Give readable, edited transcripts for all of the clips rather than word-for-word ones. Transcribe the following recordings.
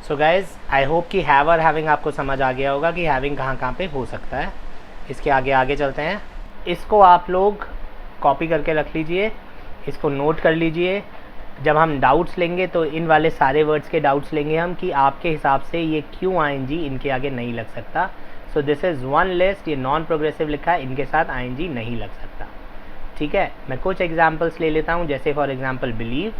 So guys I hope कि have और having आपको समझ आ गया होगा कि हैविंग कहाँ कहाँ पे हो सकता है। इसके आगे आगे चलते हैं। इसको आप लोग कॉपी करके रख लीजिए, इसको नोट कर लीजिए। जब हम डाउट्स लेंगे तो इन वाले सारे वर्ड्स के डाउट्स लेंगे हम कि आपके हिसाब से ये क्यों आईएनजी इनके आगे नहीं लग सकता। So this is one list. ये नॉन प्रोग्रेसिव लिखा है, इनके साथ आईएनजी नहीं लग सकता। ठीक है, मैं कुछ एग्जाम्पल्स ले लेता हूँ, जैसे फॉर एग्जाम्पल बिलीव।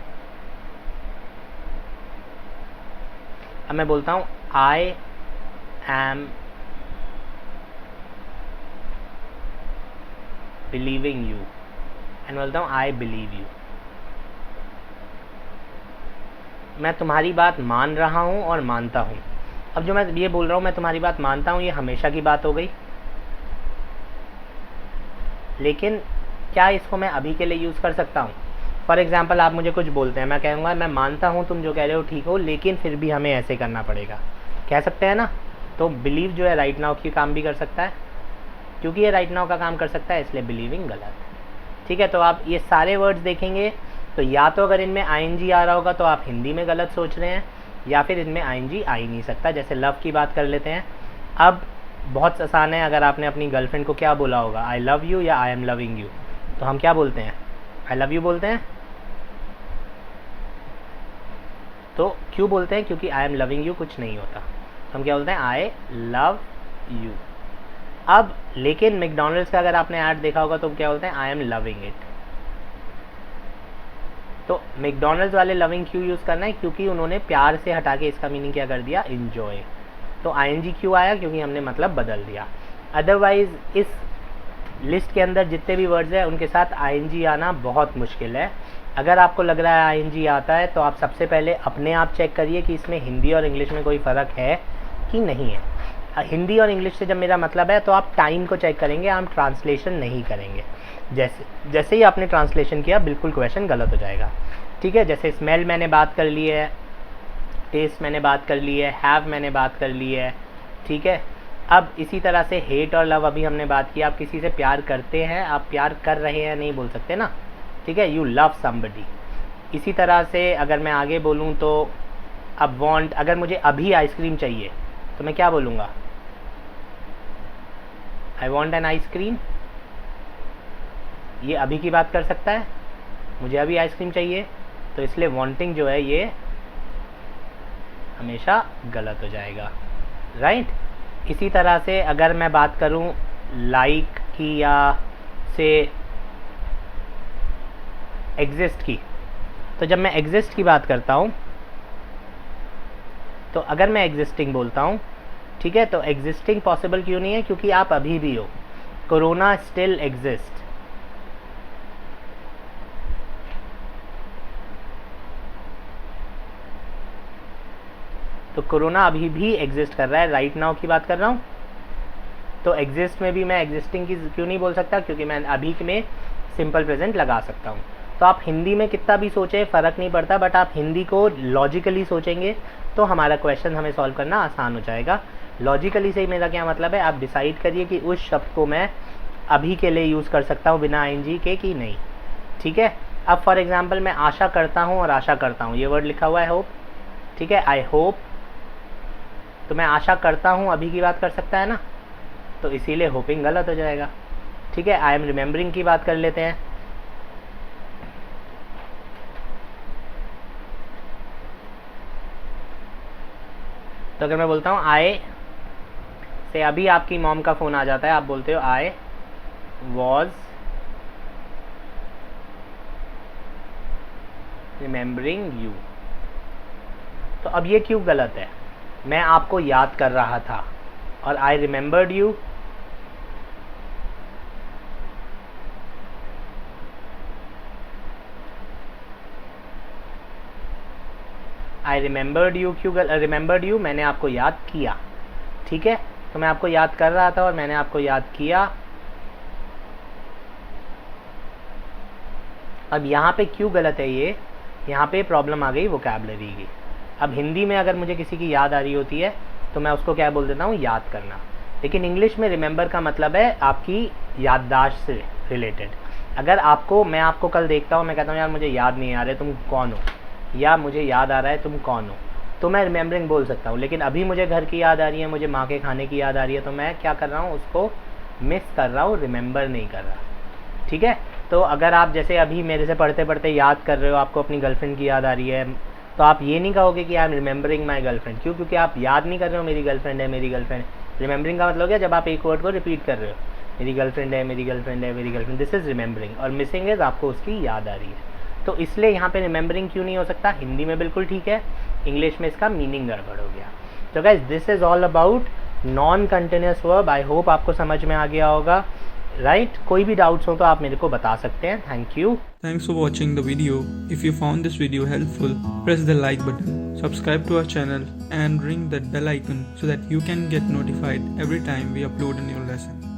अब मैं बोलता हूँ I am believing you, and बोलता हूँ आई बिलीव यू। मैं तुम्हारी बात मान रहा हूँ और मानता हूँ। अब जो मैं ये बोल रहा हूँ मैं तुम्हारी बात मानता हूँ, ये हमेशा की बात हो गई, लेकिन क्या इसको मैं अभी के लिए यूज़ कर सकता हूँ? फॉर एग्जाम्पल आप मुझे कुछ बोलते हैं, मैं कहूँगा मैं मानता हूँ तुम जो कह रहे हो ठीक हो, लेकिन फिर भी हमें ऐसे करना पड़ेगा, कह सकते हैं ना। तो बिलीव जो है राइट नाउ की काम भी कर सकता है, क्योंकि ये राइट नाउ का काम कर सकता है, इसलिए बिलीविंग गलत है। ठीक है, तो आप ये सारे वर्ड्स देखेंगे तो या तो अगर इनमें आईएनजी आ रहा होगा तो आप हिंदी में गलत सोच रहे हैं, या फिर इनमें आईएनजी आ ही नहीं सकता। जैसे लव की बात कर लेते हैं। अब बहुत आसान है, अगर आपने अपनी गर्लफ्रेंड को क्या बोला होगा, आई लव यू या आई एम लविंग यू, तो हम क्या बोलते हैं? आई लव यू बोलते हैं। तो क्यों बोलते हैं? क्योंकि आई एम लविंग यू कुछ नहीं होता, तो हम क्या बोलते हैं? I love you. अब लेकिन मैकडॉनल्ड्स का अगर आपने ऐड देखा होगा तो क्या बोलते हैं? I am loving it. तो मैकडॉनल्ड्स वाले लविंग क्यों यूज़ करना है? क्योंकि उन्होंने प्यार से हटा के इसका मीनिंग क्या कर दिया? इन्जॉय। तो आईएनजी क्यों आया? क्योंकि हमने मतलब बदल दिया। अदरवाइज इस लिस्ट के अंदर जितने भी वर्ड्स हैं उनके साथ आईएनजी आना बहुत मुश्किल है। अगर आपको लग रहा है आईएनजी आता है तो आप सबसे पहले अपने आप चेक करिए कि इसमें हिंदी और इंग्लिश में कोई फ़र्क है कि नहीं है। हिंदी और इंग्लिश से जब मेरा मतलब है तो आप टाइम को चेक करेंगे, आप ट्रांसलेशन नहीं करेंगे। जैसे ही आपने ट्रांसलेशन किया बिल्कुल क्वेश्चन गलत हो जाएगा। ठीक है, जैसे स्मेल मैंने बात कर ली है, टेस्ट मैंने बात कर ली है, हैव मैंने बात कर ली है। ठीक है, अब इसी तरह से हेट और लव अभी हमने बात की। आप किसी से प्यार करते हैं, आप प्यार कर रहे हैं नहीं बोल सकते ना। ठीक है, यू लव समबडी। इसी तरह से अगर मैं आगे बोलूँ तो अब वांट, अगर मुझे अभी आइसक्रीम चाहिए तो मैं क्या बोलूँगा? I want an ice cream. ये अभी की बात कर सकता है, मुझे अभी आइसक्रीम चाहिए, तो इसलिए वांटिंग जो है ये हमेशा गलत हो जाएगा, राइट। इसी तरह से अगर मैं बात करूं लाइक की या से एग्जिस्ट की, तो जब मैं एग्जिस्ट की बात करता हूं तो अगर मैं एग्जिस्टिंग बोलता हूं, ठीक है, तो एग्जिस्टिंग पॉसिबल क्यों नहीं है? क्योंकि आप अभी भी हो। Corona still exist. तो कोरोना अभी भी एग्जिस्ट कर रहा है, राइट नाउ की बात कर रहा हूँ। तो एग्जिस्ट में भी मैं एग्जिस्टिंग की क्यों नहीं बोल सकता? क्योंकि मैं अभी में सिंपल प्रेजेंट लगा सकता हूँ। तो आप हिंदी में कितना भी सोचें फ़र्क नहीं पड़ता, बट आप हिंदी को लॉजिकली सोचेंगे तो हमारा क्वेश्चन हमें सॉल्व करना आसान हो जाएगा। लॉजिकली से मेरा क्या मतलब है? आप डिसाइड करिए कि उस शब्द को मैं अभी के लिए यूज़ कर सकता हूँ बिना आईएनजी के कि नहीं। ठीक है, अब फॉर एग्जाम्पल मैं आशा करता हूँ और आशा करता हूँ, ये वर्ड लिखा हुआ है होप। ठीक है, आई होप, तो मैं आशा करता हूँ अभी की बात कर सकता है ना, तो इसीलिए होपिंग गलत हो जाएगा। ठीक है, आई एम रिमेंबरिंग की बात कर लेते हैं। तो अगर मैं बोलता हूँ आई से, अभी आपकी मॉम का फ़ोन आ जाता है, आप बोलते हो आई वॉज रिमेंबरिंग यू। तो अब ये क्यों गलत है? मैं आपको याद कर रहा था, और I remembered you. I remembered you क्यों? रिमेंबर्ड यू, मैंने आपको याद किया। ठीक है, तो मैं आपको याद कर रहा था और मैंने आपको याद किया। अब यहाँ पे क्यों गलत है ये? यहाँ पे प्रॉब्लम आ गई वोकैबुलरी की। अब हिंदी में अगर मुझे किसी की याद आ रही होती है तो मैं उसको क्या बोल देता हूँ? याद करना। लेकिन इंग्लिश में रिमेंबर का मतलब है आपकी याददाश्त से रिलेटेड। अगर मैं आपको कल देखता हूँ, मैं कहता हूँ यार मुझे याद नहीं आ रहा है तुम कौन हो, या मुझे याद आ रहा है तुम कौन हो, तो मैं रिमेंबरिंग बोल सकता हूँ। लेकिन अभी मुझे घर की याद आ रही है, मुझे माँ के खाने की याद आ रही है, तो मैं क्या कर रहा हूँ, उसको मिस कर रहा हूँ, रिमेंबर नहीं कर रहा। ठीक है। तो अगर आप जैसे अभी मेरे से पढ़ते पढ़ते याद कर रहे हो, आपको अपनी गर्लफ्रेंड की याद आ रही है, तो आप ये नहीं कहोगे कि I am remembering my girlfriend. क्यों? क्योंकि आप याद नहीं कर रहे हो मेरी गर्लफ्रेंड है, मेरी गर्लफ्रेंड। रिमेंबरिंग का मतलब क्या, जब आप एक वर्ड को रिपीट कर रहे हो, मेरी गर्लफ्रेंड है, मेरी गर्लफ्रेंड है, मेरी गर्लफ्रेंड, दिस इज रिमेंबरिंग। और मिसिंग इज आपको उसकी याद आ रही है। तो इसलिए यहाँ पे रिमेंबरिंग क्यों नहीं हो सकता? हिंदी में बिल्कुल ठीक है, इंग्लिश में इसका मीनिंग गड़बड़ हो गया। तो guys this is all about non continuous verb. I hope आपको समझ में आ गया होगा, राइट? कोई भी डाउट्स हो तो आप मेरे को बता सकते हैं। Thank you. Thanks for watching the video. If you found this video helpful, press the like button, subscribe to our channel and ring that bell icon so that you can get notified every time we upload a new lesson.